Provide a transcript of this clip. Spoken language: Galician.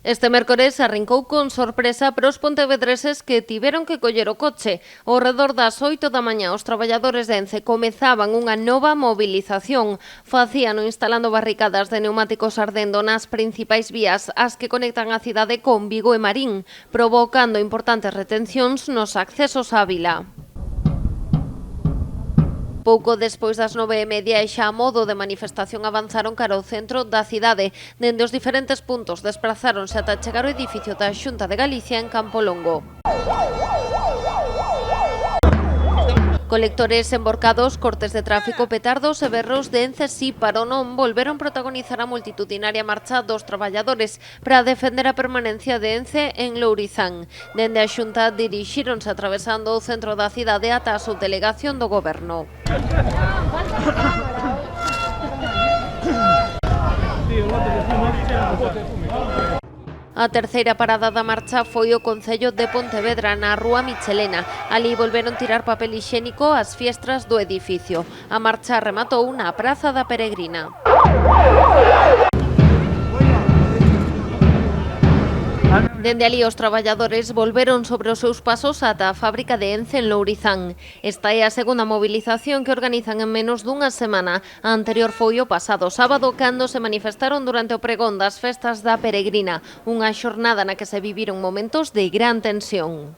Este mércores arrincou con sorpresa para os pontevedreses que tiveron que coller o coche. Ao redor das 8 da mañá, os traballadores de Ence comezaban unha nova movilización. Facíano instalando barricadas de neumáticos ardendo nas principais vías as que conectan a cidade con Vigo e Marín, provocando importantes retencións nos accesos á vila. Pouco despois das 9:30 e xa a modo de manifestación avanzaron cara ao centro da cidade. Dende os diferentes puntos desprazáronse ata chegar ao edificio da Xunta de Galicia en Campolongo. Colectores emborcados, cortes de tráfico, petardos e berros de Ence si para o non volveron protagonizar a multitudinaria marcha dos traballadores para defender a permanencia de Ence en Lourizán. Dende a Xunta dirixíronse atravesando o centro da cidade ata a subdelegación do Goberno. A terceira parada da marcha foi o Concello de Pontevedra, na Rúa Michelena. Ali volveron tirar papel hixiénico ás fiestras do edificio. A marcha rematou na Praza da Peregrina. Dende ali os traballadores volveron sobre os seus pasos ata a fábrica de Ence en Lourizán. Esta é a segunda movilización que organizan en menos dunha semana. A anterior foi o pasado sábado cando se manifestaron durante o pregón das festas da Peregrina, unha xornada na que se viviron momentos de gran tensión.